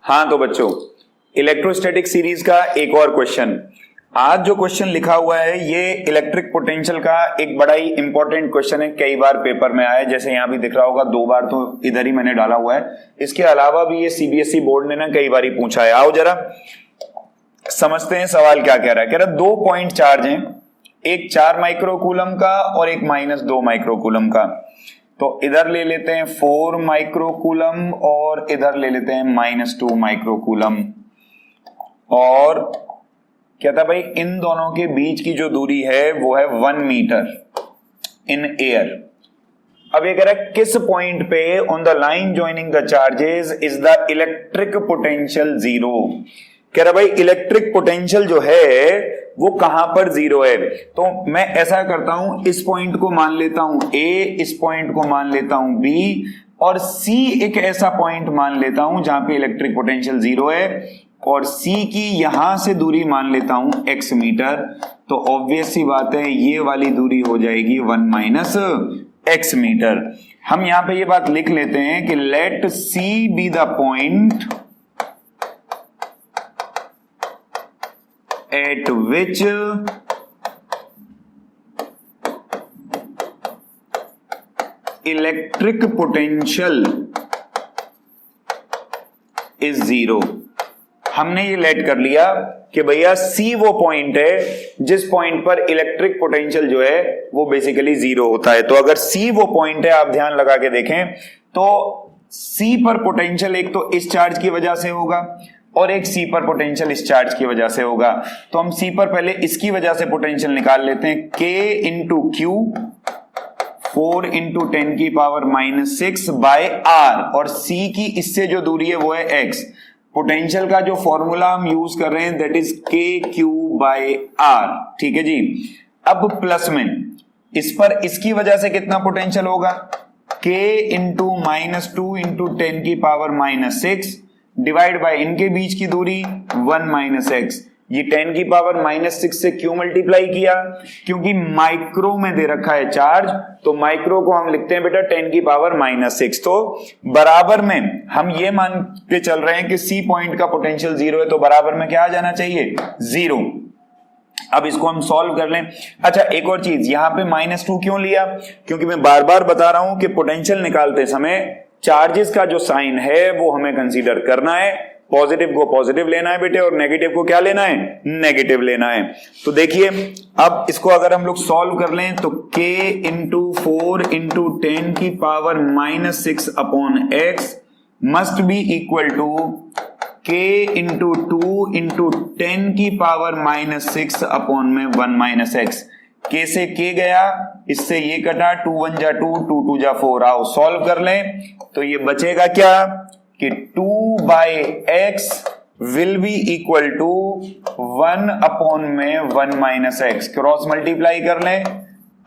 हाँ तो बच्चों, इलेक्ट्रोस्टैटिक सीरीज का एक और क्वेश्चन। आज जो क्वेश्चन लिखा हुआ है ये इलेक्ट्रिक पोटेंशियल का एक बड़ा ही इंपॉर्टेंट क्वेश्चन है, कई बार पेपर में आया है, जैसे यहाँ भी दिख रहा होगा, 2 बार तो इधर ही मैंने डाला हुआ है। इसके अलावा भी ये सीबीएसई बोर्ड ने ना कई बार ही पूछा है। आओ जरा समझते हैं सवाल क्या कह रहा है। कह रहा है 2 पॉइंट चार्ज हैं, एक 4 माइक्रोकूलम का और एक -2 माइक्रोकूलम का। तो इधर ले लेते हैं 4 माइक्रोकूलम और इधर ले लेते हैं -2 माइक्रोकूलम। और क्या था भाई, इन दोनों के बीच की जो दूरी है वो है 1 मीटर इन एयर। अब ये कह रहा है किस पॉइंट पे on the line joining the charges is the electric potential 0। कह रहा भाई इलेक्ट्रिक पोटेंशियल जो है वो कहां पर 0 है। तो मैं ऐसा करता हूं, इस पॉइंट को मान लेता हूं A, इस पॉइंट को मान लेता हूं B और C एक ऐसा पॉइंट मान लेता हूं जहां पे इलेक्ट्रिक पोटेंशियल 0 है, और C की यहां से दूरी मान लेता हूं x मीटर। तो ऑब्वियस सी बात है ये वाली दूरी हो जाएगी 1 - x मीटर। हम यहां पे ये बात लिख लेते हैं कि let C be the point at which electric potential is 0। हमने ये लेट कर लिया कि भैया C वो पॉइंट है जिस पॉइंट पर इलेक्ट्रिक पोटेंशियल जो है वो बेसिकली 0 होता है। तो अगर C वो पॉइंट है, आप ध्यान लगा के देखें तो C पर पोटेंशियल एक तो इस चार्ज की वजह से होगा और एक C पर पोटेंशियल इस चार्ज की वजह से होगा। तो हम C पर पहले इसकी वजह से पोटेंशियल निकाल लेते हैं, K इंटू Q 4 इंटू 10 की पावर -6 बाय R, और C की इससे जो दूरी है वो है x। पोटेंशियल का जो फॉर्मूला हम यूज कर रहे हैं that is KQ by R। ठीक है जी। अब प्लस में इस पर इसकी वजह से कितना पोटेंशियल होगा, K इंटू -2 इंटू 10 की पावर -6 डिवाइड बाय इनके बीच की दूरी 1 - x। ये 10 की पावर -6 से क्यों मल्टीप्लाई किया, क्योंकि माइक्रो में दे रखा है चार्ज, तो माइक्रो को हम लिखते हैं बेटा 10 की पावर -6। तो बराबर में हम ये मान के चल रहे हैं कि C पॉइंट का पोटेंशियल 0 है, तो बराबर में क्या आ जाना चाहिए 0। अब इसको हम सॉल्व कर लें। अच्छा एक और चीज, यहां पे -2 क्यों लिया, क्योंकि मैं बार बार बता रहा हूं कि पोटेंशियल निकालते समय चार्जेस का जो साइन है वो हमें कंसीडर करना है। पॉजिटिव को पॉजिटिव लेना है बेटे और नेगेटिव को क्या लेना है, नेगेटिव लेना है। तो देखिए अब इसको अगर हम लोग सॉल्व कर लें तो K इंटू 4 इंटू 10 की power -6 upon x must be equal to K into 2 into 10 की पावर -6 अपॉन में 1 - x। K से K गया, इससे ये कटा, 2 1 जा 2, 2 2 जा 4। आओ सॉल्व कर लें तो ये बचेगा क्या कि 2 by x will be equal to 1 upon में 1 - x। क्रॉस मल्टीप्लाई कर लें,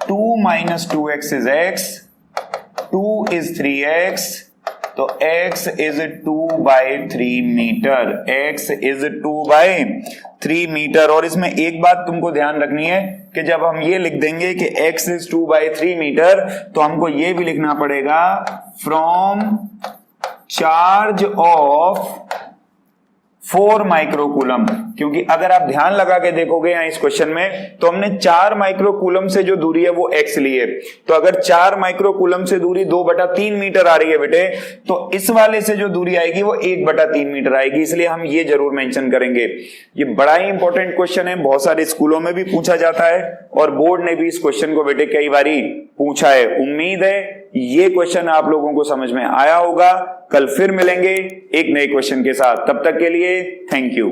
2 - 2x is x, 2 is 3x, तो x is 2/3 metre. x is 2/3 metre. और इसमें एक बात तुमको ध्यान रखनी है कि जब हम ये लिख देंगे कि x इज 2/3 मीटर तो हमको ये भी लिखना पड़ेगा फ्रॉम चार्ज ऑफ 4 माइक्रोकूलम, क्योंकि अगर आप ध्यान लगा के देखोगे यहाँ इस क्वेश्चन में तो हमने 4 माइक्रोकूलम से जो दूरी है वो x ली है। तो अगर 4 माइक्रोकूलम से दूरी 2/3 मीटर आ रही है बेटे, तो इस वाले से जो दूरी आएगी वो 1/3 मीटर आएगी। इसलिए हम ये जरूर मेंशन करेंगे। ये बड़ा ही इंपॉर्टेंट क्वेश्चन है, बहुत सारे स्कूलों में भी पूछा जाता है और बोर्ड ने भी इस क्वेश्चन को बेटे कई बार पूछा है। उम्मीद है ये क्वेश्चन आप लोगों को समझ में आया होगा। कल फिर मिलेंगे एक नए क्वेश्चन के साथ, तब तक के लिए थैंक यू।